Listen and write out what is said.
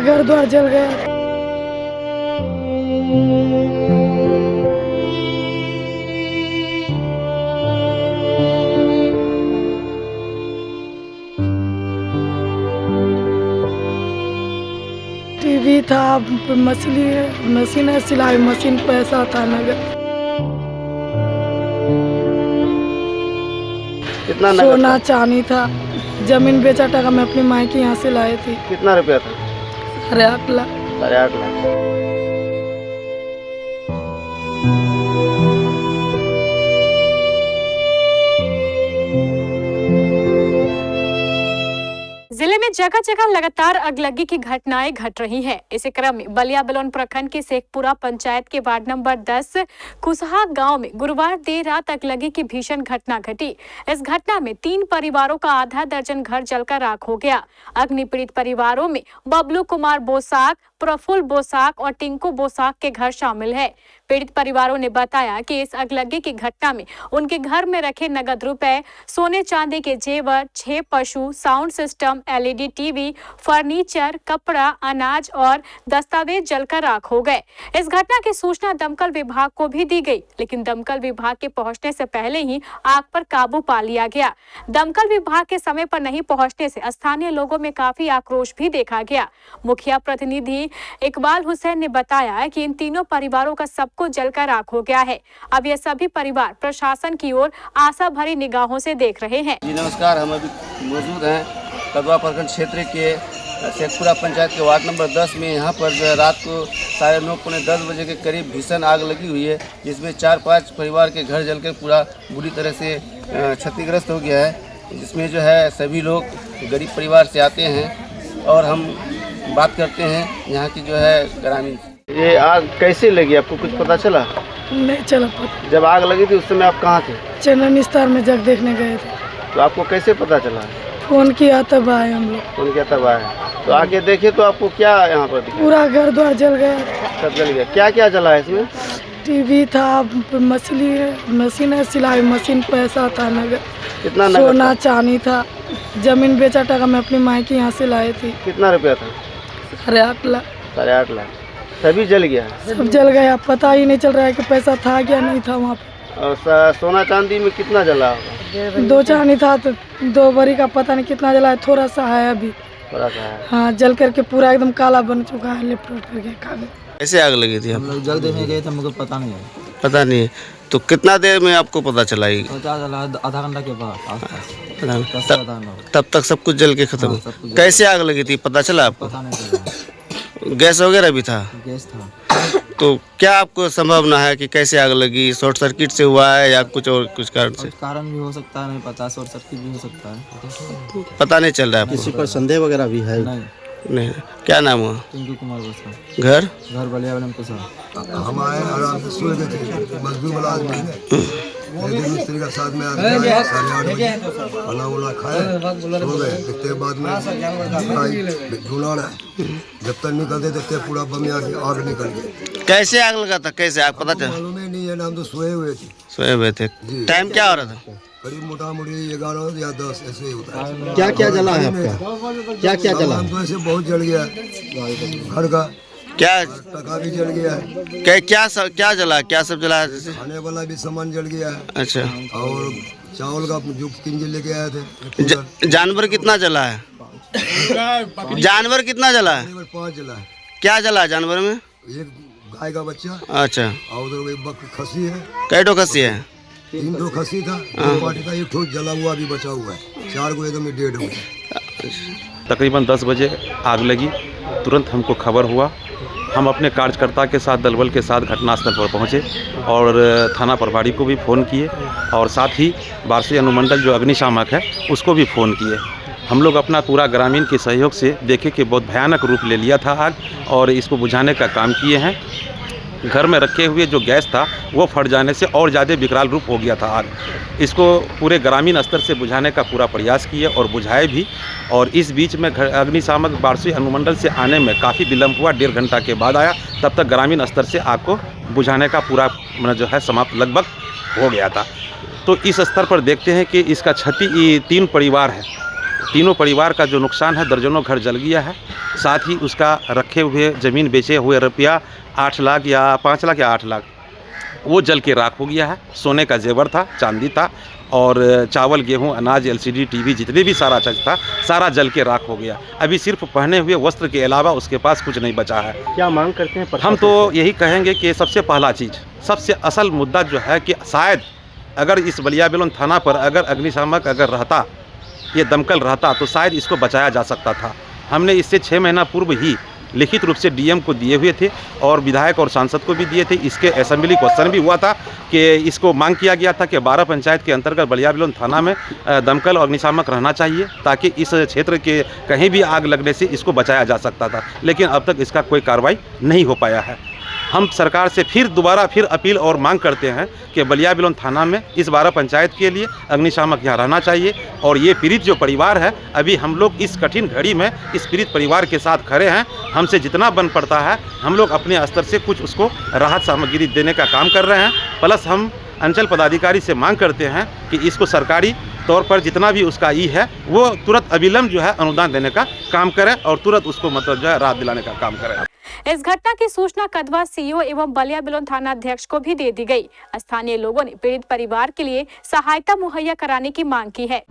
घर द्वार जल गया। टीवी था, मशीन है, सिलाई मशीन, पैसा था नगद। कितना नगद सोना था? चांदी था। जमीन बेचा टका मैं अपनी माँ के यहाँ से लाई थी। कितना रुपया था? 8.5 लाख। 8.5 लाख। जिले में जगह जगह लगातार अगलगी की घटनाएं घट रही हैं। इसी क्रम में बलिया बलौन प्रखंड के शेखपुरा पंचायत के वार्ड नंबर 10 कुसहा गांव में गुरुवार देर रात अगलगी की भीषण घटना घटी। इस घटना में 3 परिवारों का आधा दर्जन घर जलकर राख हो गया। अग्नि पीड़ित परिवारों में बबलू कुमार बोसाक, प्रफुल्ल बोसाक और टिंकू बोसाक के घर शामिल है। पीड़ित परिवारों ने बताया कि इस अगलगी की घटना में उनके घर में रखे नगद रुपए, सोने चांदी के जेवर, 6 पशु, sound system, LED TV, furniture, कपड़ा, अनाज और दस्तावेज जलकर राख हो गए। इस घटना की सूचना दमकल विभाग को भी दी गई, लेकिन दमकल विभाग के पहुंचने से पहले ही आग पर काबू पा लिया गया। दमकल विभाग के समय पर नहीं पहुंचने से स्थानीय लोगों में काफी आक्रोश भी देखा गया। मुखिया प्रतिनिधि इकबाल हुसैन ने बताया कि इन तीनों परिवारों का सब कुछ जलकर राख हो गया है। अब ये सभी परिवार प्रशासन की ओर आशा भरी निगाहों से देख रहे हैं। जी नमस्कार, हम अभी मौजूद हैं कदवा प्रखंड क्षेत्र के शेखपुरा पंचायत के वार्ड नंबर 10 में। यहाँ पर जो है रात को 9:30 पौने 10 बजे के करीब भीषण आग लगी हुई है, जिसमें 4-5 परिवार के घर जलकर पूरा बुरी तरह से क्षतिग्रस्त हो गया है। जिसमें जो है सभी लोग गरीब परिवार से आते हैं और हम बात करते हैं यहाँ की जो है ग्रामीण। ये आग कैसे लगी, आपको कुछ पता चला? नहीं चला पता। जब आग लगी थी उस समय आप कहाँ थे? चैनल निस्तार में जग देखने गए थे। तो आपको कैसे पता चला? फोन किया तब आए हम लोग। फोन किया तब आए। तो आके देखे तो आपको क्या यहाँ पर दिखा? पूरा घर द्वार जल गया। सब जल गया। क्या क्या जला है इसमें? टीवी था, मशीन है, सिलाई मशीन, पैसा था नगद। कितना नगद सोना था? चांदी था। जमीन बेचा टका मैं अपनी माँ के यहाँ से लाई थी। कितना रुपया था? 8.5 लाख। 8.5 लाख। सभी जल गया? सब जल गया। पता ही नहीं चल रहा है कि पैसा था क्या नहीं था वहाँ पे। और सोना चांदी में कितना जला होगा? 2 चांदी था तो 2 भरी का पता नहीं कितना जला है। थोड़ा सा है अभी। थोड़ा सा है। हाँ, जल करके पूरा एकदम काला बन चुका है, लिपट करके कागज। कैसे आग लगी थी? हम लोग जग देखने गए थे, हमको पता नहीं है। पता नहीं है। तो कितना देर में आपको पता चला? आधा घंटा के बाद आसपास। तब तक सब कुछ जल के खत्म। हाँ, सब कुछ कैसे आग लगी थी पता चला आपको? पता नहीं चला। गैस वगैरह भी था? गैस था। तो क्या आपको संभावना है कि कैसे आग लगी? शॉर्ट सर्किट से हुआ है या कुछ और कुछ कारण से? कारण भी हो सकता है, नहीं पता। शॉर्ट सर्किट भी हो सकता है, पता नहीं चल रहा है किसी आपको? पर संदेह वगैरह भी है? नहीं। नहीं। क्या नाम हुआ? टिंकू कुमार बोसा। घर? घर बलिया वाले को सर। हम आए आराम से सो गए थे। मजदूर वाला आदमी है, मिस्त्री का साथ में आदमी आए, 8:30 बजे खाना वाना खाए, सो गए। देखते बाद में ढूंढा रहा है, जब तक निकलते देखते पूरा बम आग निकल गई। कैसे आग लगा था? कैसे आग पता चला? मालूम ही नहीं है, हम तो सोए हुए थे। सोए हुए थे। टाइम क्या हो रहा था? करीब मोटा मोटी 11 या 10 ऐसे ही होता है। क्या क्या जला है आपका? क्या क्या जला? सामान तो ऐसे बहुत जल गया, घर का क्या टका भी जल गया है, क्या जला? क्या सब जला है जैसे? खाने वाला भी सामान जल गया है। अच्छा। और चावल का जो किंजल लेके आए थे। जानवर कितना जला है? जानवर कितना जला है? 5 जला है। क्या जला है जानवर में? एक गाय का बच्चा अच्छा। और उधर एक खस्सी है। कैटो खस्सी है? 3 ठो खस्सी था, 2 पार्टी का, 1 ठो जला हुआ भी बचा हुआ है, 4 को एकदम डेड हो गया। तकरीबन 10 बजे आग लगी। तुरंत हमको खबर हुआ। हम अपने कार्यकर्ता के साथ, दलबल के साथ घटनास्थल पर पहुंचे और थाना प्रभारी को भी फ़ोन किए और साथ ही बारसी अनुमंडल जो अग्निशामक है उसको भी फ़ोन किए। हम लोग अपना पूरा ग्रामीण के सहयोग से देखे कि बहुत भयानक रूप ले लिया था आग और इसको बुझाने का काम किए हैं। घर में रखे हुए जो गैस था वो फट जाने से और ज़्यादा विकराल रूप हो गया था आग। इसको पूरे ग्रामीण स्तर से बुझाने का पूरा प्रयास किए और बुझाए भी। और इस बीच में अग्निशामक बारसी अनुमंडल से आने में काफ़ी विलम्ब हुआ, 1.5 घंटा के बाद आया। तब तक ग्रामीण स्तर से आग को बुझाने का पूरा जो है समाप्त लगभग हो गया था। तो इस स्तर पर देखते हैं कि इसका क्षति 3 परिवार है तीनों परिवार का जो नुकसान है, दर्जनों घर जल गया है। साथ ही उसका रखे हुए ज़मीन बेचे हुए रुपया 8 लाख या 5 लाख या 8 लाख वो जल के राख हो गया है। सोने का जेवर था, चांदी था और चावल, गेहूं, अनाज, एलसीडी, टीवी जितने भी सारा चीज़ था, सारा जल के राख हो गया। अभी सिर्फ पहने हुए वस्त्र के अलावा उसके पास कुछ नहीं बचा है। क्या मांग करते हैं? हम तो यही कहेंगे कि सबसे पहला चीज़, सबसे असल मुद्दा जो है कि शायद अगर इस बलिया बेलोन थाना पर अगर अग्निशामक अगर रहता, ये दमकल रहता तो शायद इसको बचाया जा सकता था। हमने इससे 6 महीना पूर्व ही लिखित रूप से डीएम को दिए हुए थे और विधायक और सांसद को भी दिए थे। इसके असेंबली क्वेश्चन भी हुआ था कि इसको मांग किया गया था कि 12 पंचायत के अंतर्गत बलिया बेलोन थाना में दमकल और अग्निशामक रहना चाहिए ताकि इस क्षेत्र के कहीं भी आग लगने से इसको बचाया जा सकता था, लेकिन अब तक इसका कोई कार्रवाई नहीं हो पाया है। हम सरकार से दोबारा अपील और मांग करते हैं कि बलिया बेलोन थाना में इस 12 पंचायत के लिए अग्निशामक यहाँ रहना चाहिए और ये पीड़ित जो परिवार है, अभी हम लोग इस कठिन घड़ी में इस पीड़ित परिवार के साथ खड़े हैं। हमसे जितना बन पड़ता है हम लोग अपने स्तर से कुछ उसको राहत सामग्री देने का काम कर रहे हैं। प्लस हम अंचल पदाधिकारी से मांग करते हैं कि इसको सरकारी तौर पर जितना भी उसका है वो तुरंत अविलंब जो है अनुदान देने का काम करें और तुरंत उसको मतलब जो है राहत दिलाने का काम करें। इस घटना की सूचना कदवा सीईओ एवं बलिया बेलोन थाना अध्यक्ष को भी दे दी गई। स्थानीय लोगों ने पीड़ित परिवार के लिए सहायता मुहैया कराने की मांग की है।